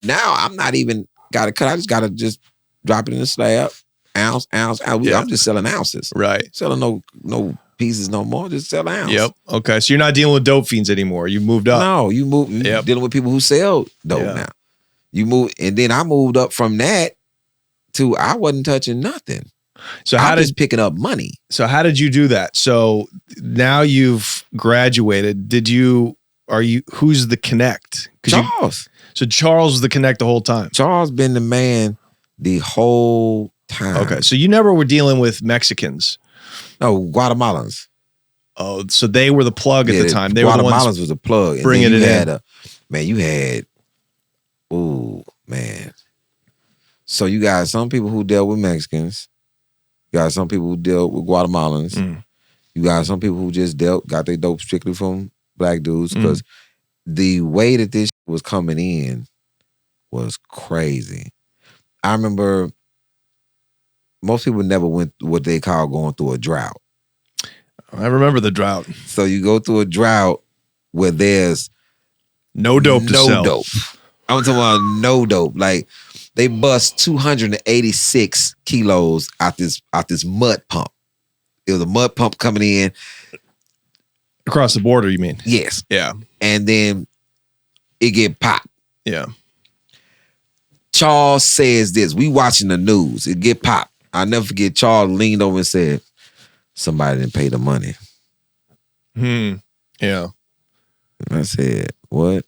Now I'm not even gotta cut. I just gotta just drop it in the slab, ounce. I'm just selling ounces. Right. Selling no pieces no more. Just sell an ounce. Yep. Okay. So you're not dealing with dope fiends anymore. You moved up. No, you dealing with people who sell dope now. You move, and then I moved up from that to I wasn't touching nothing. So I'm just picking up money. So how did you do that? So now you've graduated. Who's the connect? Charles. So Charles was the connect the whole time. Charles been the man the whole time. Okay. So you never were dealing with Mexicans. No, Guatemalans. Oh, so they were the plug at the time. They Guatemalans were the ones was a plug. Bringing it in. So you got some people who dealt with Mexicans. You got some people who dealt with Guatemalans. You got some people who just got their dope strictly from black dudes, because the way that this was coming in was crazy. I remember most people never went through what they call going through a drought. I remember the drought. So you go through a drought where there's no dope to sell. Dope. I'm talking about no dope. Like, they bust 286 kilos out this mud pump. It was a mud pump coming in. Across the border, you mean? Yes. Yeah. And then it get popped. Yeah. Charles says this. We watching the news. It get popped. I'll never forget, Charles leaned over and said, somebody didn't pay the money. Yeah. And I said, what?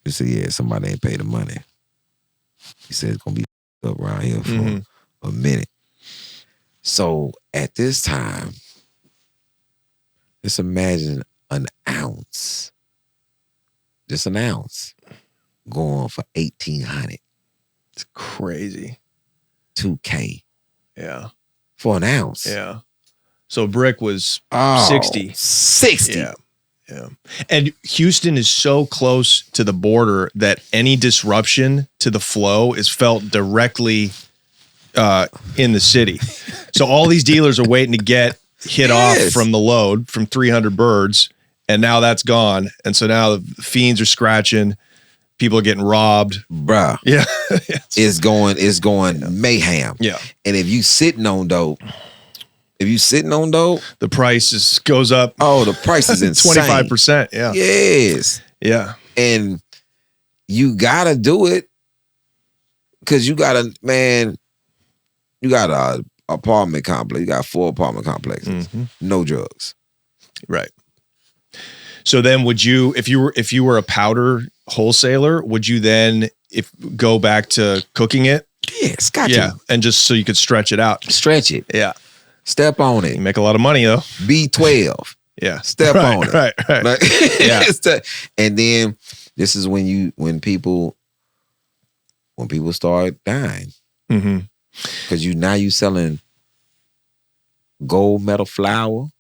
He said, yeah, somebody ain't pay the money. He said it's going to be up around here for a minute. So at this time, just imagine an ounce, just an ounce, going for $1,800. It's crazy. $2,000. Yeah. For an ounce. Yeah. So brick was 60. 60. Yeah. Yeah. And Houston is so close to the border that any disruption to the flow is felt directly in the city. So all these dealers are waiting to get hit off from the load from 300 birds, and now that's gone. And so now the fiends are scratching. People are getting robbed. Bruh. Yeah. It's going mayhem. Yeah. And if you sitting on dope, the price goes up. Oh, the price is insane. 25%. Yeah. Yes. Yeah. And you gotta do it because you got a apartment complex. You got 4 apartment complexes. No drugs. Right. So then would you, if you were a powder wholesaler, would you then go back to cooking it? Yes, got Yeah. to. And just so you could stretch it out. Stretch it. Yeah. Step on it. You make a lot of money though. B12. Yeah. Step on it. Right. Like, Yeah. And then this is when people start dying. Because now you selling gold medal flour.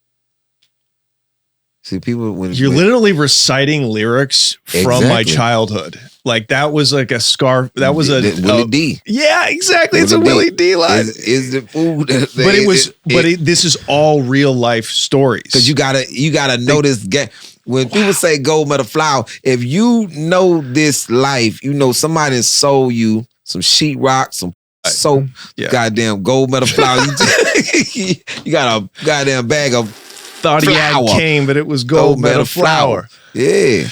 See, people you're literally reciting lyrics from my childhood. Like that was like a scarf. That was a Willie D. Yeah, exactly. It's a Willie D line. Is the food? This is all real life stories. Because you gotta know this game. When people say gold medal flour, if you know this life, you know somebody sold you some sheetrock, some soap, goddamn gold medal flour. You got a goddamn bag of thought he had cane, but it was gold medal flour. Yeah.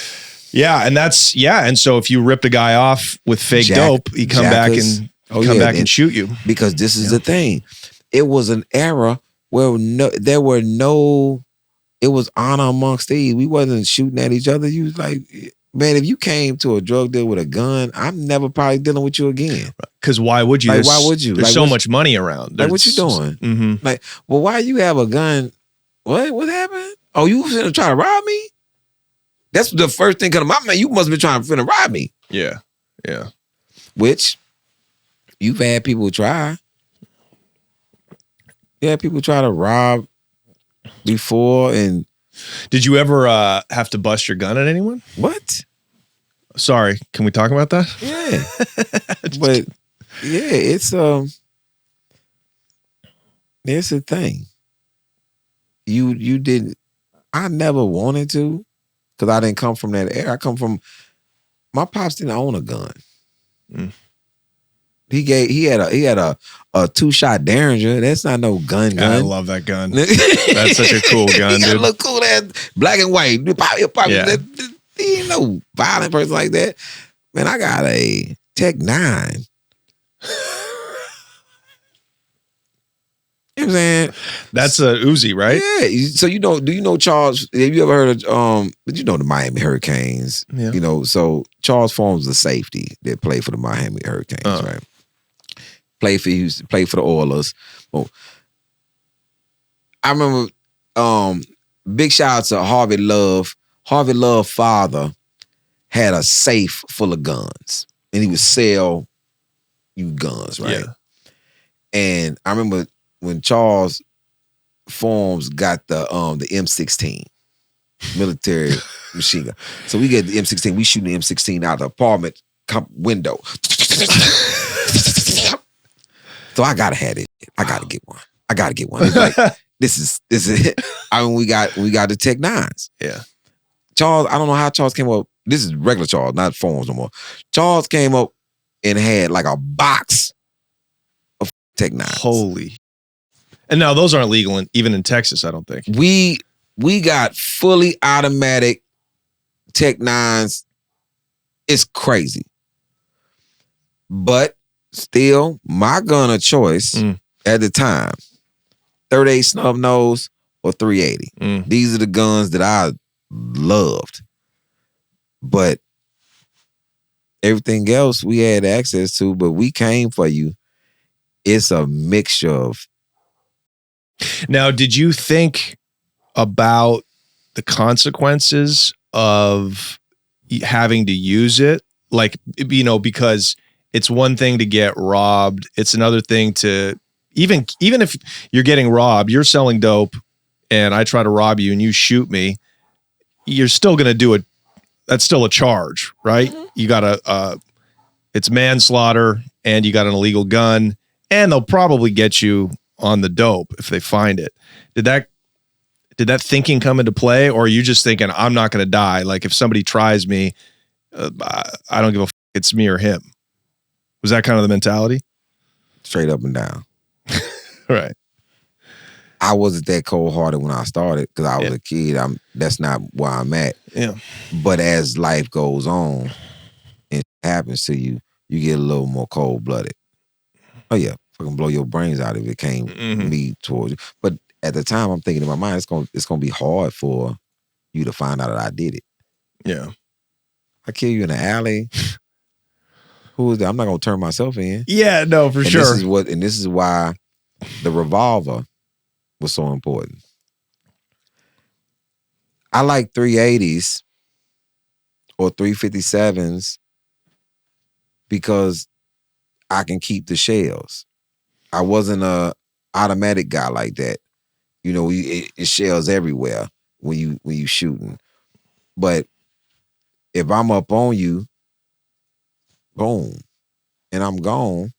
Yeah, and and so if you ripped a guy off with fake dope, he come back and shoot you. Because this is the thing. It was an era where it was honor amongst thieves. We wasn't shooting at each other. You was like, man, if you came to a drug deal with a gun, I'm never probably dealing with you again. Because why would you? Like, why would you? There's so much money around. Like, what you doing? Like, well, why you have a gun? What happened? Oh, you was gonna try to rob me? That's the first thing coming to my mind. You must have been trying to rob me. Yeah. Yeah. Which you've had people try. Yeah, people try to rob before. And did you ever have to bust your gun at anyone? What? Sorry, can we talk about that? Yeah. But yeah, it's a thing. You didn't. I never wanted to, because I didn't come from that era. I come from, my pops didn't own a gun. He had a 2-shot Derringer. That's not no gun. I love that gun. That's such a cool gun, dude. Look cool, that black and white. He ain't no violent person like that. Man, I got a Tech 9. You know what I'm saying? That's a Uzi, right? Yeah. So do you know Charles? Have you ever heard of but you know the Miami Hurricanes? Yeah. You know, so Charles Forms the safety that played for the Miami Hurricanes, right? Played for Houston, played for the Oilers. Well, I remember big shout out to Harvey Love. Harvey Love's father had a safe full of guns. And he would sell you guns, right? Yeah. And I remember when Charles Forms got the M16 military machine gun. So we get the M16. We shooting the M16 out of the apartment window. So I gotta have it. I gotta get one. It's like this is it. I mean, we got the Tech 9s. Yeah. Charles, I don't know how Charles came up. This is regular Charles, not Forms no more. Charles came up and had like a box of Tech 9s. Holy. And now those aren't legal even in Texas, I don't think. We got fully automatic Tech 9s. It's crazy. But still, my gun of choice at the time, 38 snub nose or 380. These are the guns that I loved. But everything else we had access to, but we came for you. It's a mixture of. Now, did you think about the consequences of having to use it? Like, you know, because it's one thing to get robbed. It's another thing to even if you're getting robbed, you're selling dope and I try to rob you and you shoot me, you're still going to do it. That's still a charge, right? You got it's manslaughter and you got an illegal gun and they'll probably get you on the dope if they find it. Did that thinking come into play, or are you just thinking, I'm not going to die? Like if somebody tries me, I don't give a f***, it's me or him. Was that kind of the mentality? Straight up and down. Right. I wasn't that cold-hearted when I started because I was a kid. That's not where I'm at. Yeah. But as life goes on and it happens to you, you get a little more cold-blooded. Oh yeah, fucking blow your brains out if it came me towards you. But at the time, I'm thinking in my mind, it's gonna be hard for you to find out that I did it. Yeah. I kill you in the alley. Who is that? I'm not gonna turn myself in. Yeah, no, for sure. This is why the revolver was so important. I like 380s or 357s because I can keep the shells. I wasn't a automatic guy like that. You know, it shells everywhere when you shooting. But if I'm up on you, boom, and I'm gone,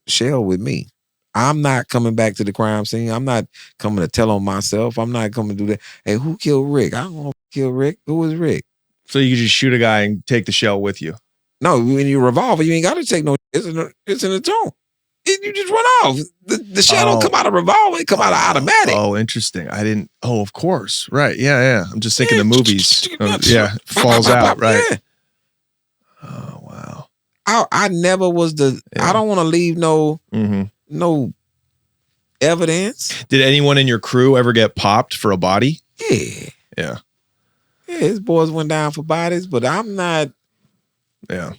shell with me. I'm not coming back to the crime scene. I'm not coming to tell on myself. I'm not coming to do that. Hey, who killed Rick? I don't know who killed Rick. Who was Rick? So you could just shoot a guy and take the shell with you. No, when you revolver, you ain't got to take no. It's in the trunk. You just run off. The shell don't come out of revolver. It come out of automatic. Oh, interesting. I didn't. Oh, of course. Right. Yeah. I'm just thinking the movies. Falls out. Right. Yeah. Oh, wow. I never was the. I don't want to leave no evidence. Did anyone in your crew ever get popped for a body? Yeah. Yeah. Yeah, his boys went down for bodies, but I'm not. Yeah.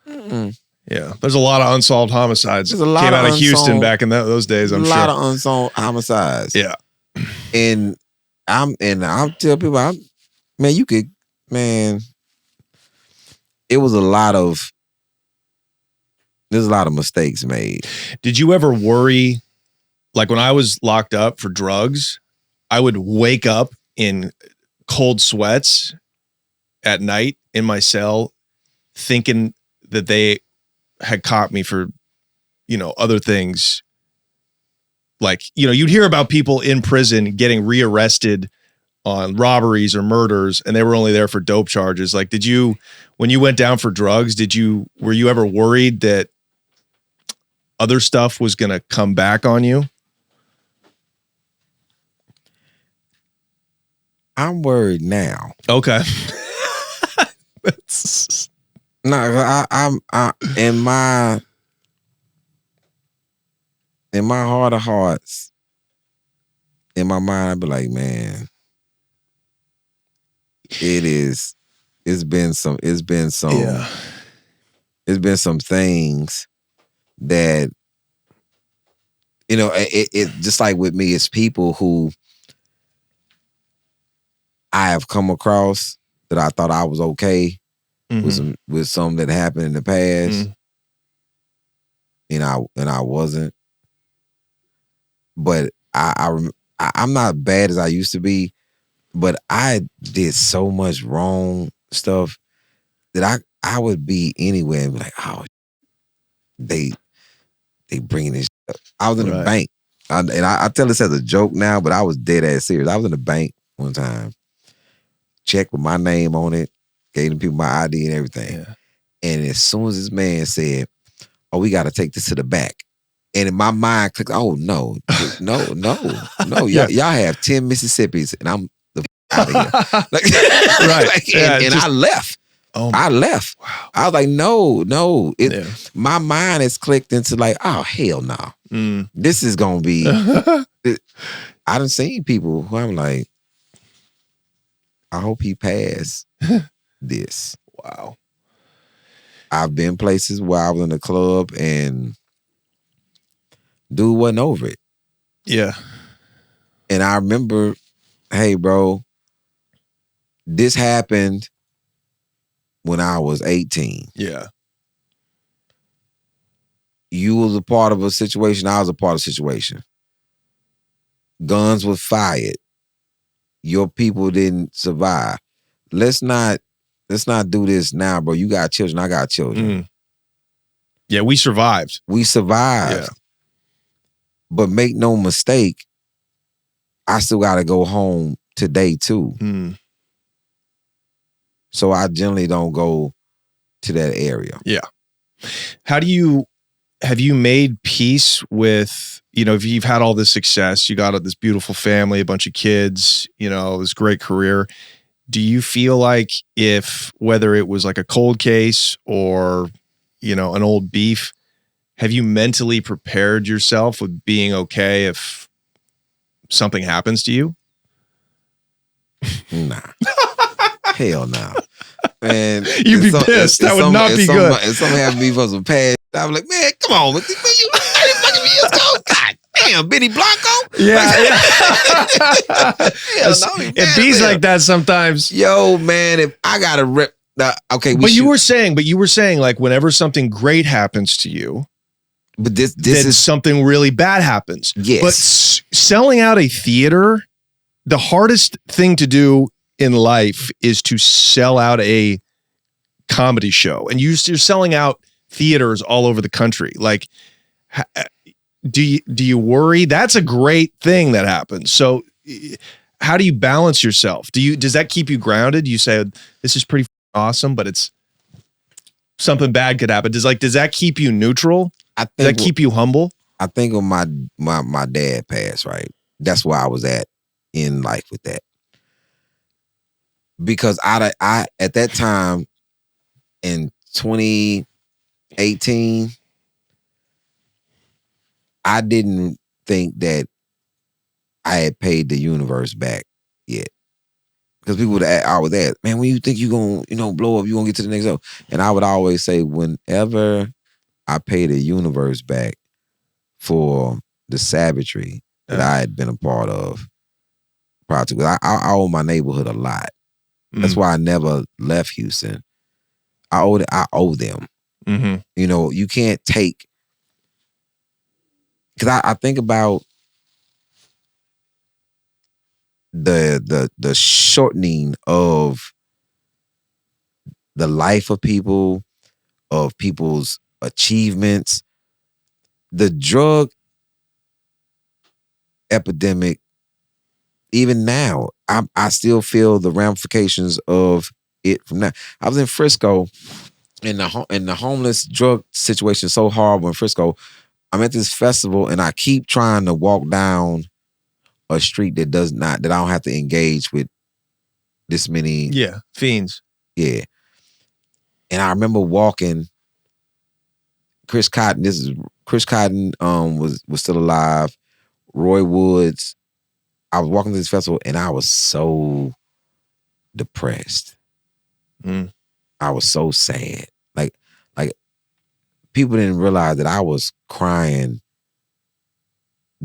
Yeah. There's a lot of unsolved homicides. There's a lot came of out of Houston back in those days, I'm sure. A lot of unsolved homicides. Yeah. And I'll tell people, it was there's a lot of mistakes made. Did you ever worry, like when I was locked up for drugs, I would wake up in cold sweats at night in my cell thinking that they had caught me for, other things. Like, you'd hear about people in prison getting rearrested on robberies or murders, and they were only there for dope charges. Like, when you went down for drugs, were you ever worried that other stuff was going to come back on you? I'm worried now. Okay. No, I in my heart of hearts, in my mind, I'd be like, man, it's been some things that, it just like with me, it's people who I have come across that I thought I was okay with some that happened in the past, and I wasn't. But I'm not bad as I used to be, but I did so much wrong stuff that I would be anywhere and be like, oh, they bringing this up. I was in the bank, and I tell this as a joke now, but I was dead ass serious. I was in the bank one time, check with my name on it, gave them people my ID and everything. Yeah. And as soon as this man said, oh, we got to take this to the back. And in my mind, clicked, oh, no. Yeah. Y'all have 10 Mississippis, and I'm the out of here. And I left. I left. Wow. I was like, no. My mind has clicked into like, oh, hell no. This is going to be... I done seen people who I'm like, I hope he passed this. Wow. I've been places where I was in the club and dude wasn't over it. Yeah. And I remember, hey, bro, this happened when I was 18. Yeah. You was a part of a situation. I was a part of a situation. Guns were fired. Your people didn't survive. Let's not do this now, bro. You got children. I got children. Yeah, we survived. Yeah. But make no mistake, I still got to go home today too. So I generally don't go to that area. Yeah. Have you made peace with, if you've had all this success, you got this beautiful family, a bunch of kids, this great career. Do you feel like whether it was like a cold case or, an old beef, have you mentally prepared yourself with being okay if something happens to you? Nah. Hell no. Man, you'd be pissed. That would not be good. If something happened to me from some past, I'd be like, man, come on. Man, you 30 fucking years ago? God damn, Benny Blanco? Yeah. It bees like that sometimes. Yo, man, if I got to rip. Okay, you were saying like whenever something great happens to you, but this is something really bad happens. Yes. But selling out a theater, the hardest thing to do in life is to sell out a comedy show, and you're selling out theaters all over the country. Like, do you worry? That's a great thing that happens. So how do you balance yourself? Does that keep you grounded? You say, this is pretty awesome, but it's something bad could happen. Does that keep you neutral? Does that keep you humble? I think when my dad passed, right? That's where I was at in life with that. Because I at that time in 2018, I didn't think that I had paid the universe back yet. Because people would always ask, man, when you think you're going to, blow up, you're going to get to the next level. And I would always say, whenever I pay the universe back for the savagery that I had been a part of prior to, because I owe my neighborhood a lot. That's why I never left Houston. I owe them. Mm-hmm. You can't take, because I think about the shortening of the life of people, of people's achievements. The drug epidemic, even now, I still feel the ramifications of it from now. I was in Frisco, and the homeless drug situation is so horrible in Frisco. I'm at this festival and I keep trying to walk down a street that I don't have to engage with this many. Yeah, fiends. Yeah. And I remember walking. Chris Cotton was still alive. Roy Woods. I was walking to this festival and I was so depressed. I was so sad. Like people didn't realize that I was crying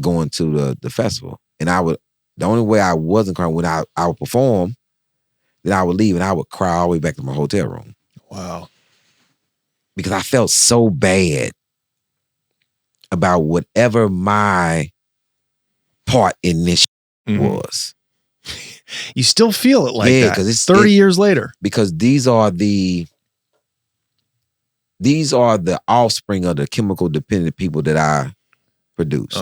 going to the festival. And the only way I wasn't crying when I would perform, then I would leave and I would cry all the way back to my hotel room. Wow. Because I felt so bad about whatever my part in this was. You still feel it like that because it's 30 years later. Because these are the offspring of the chemical dependent people that I produce.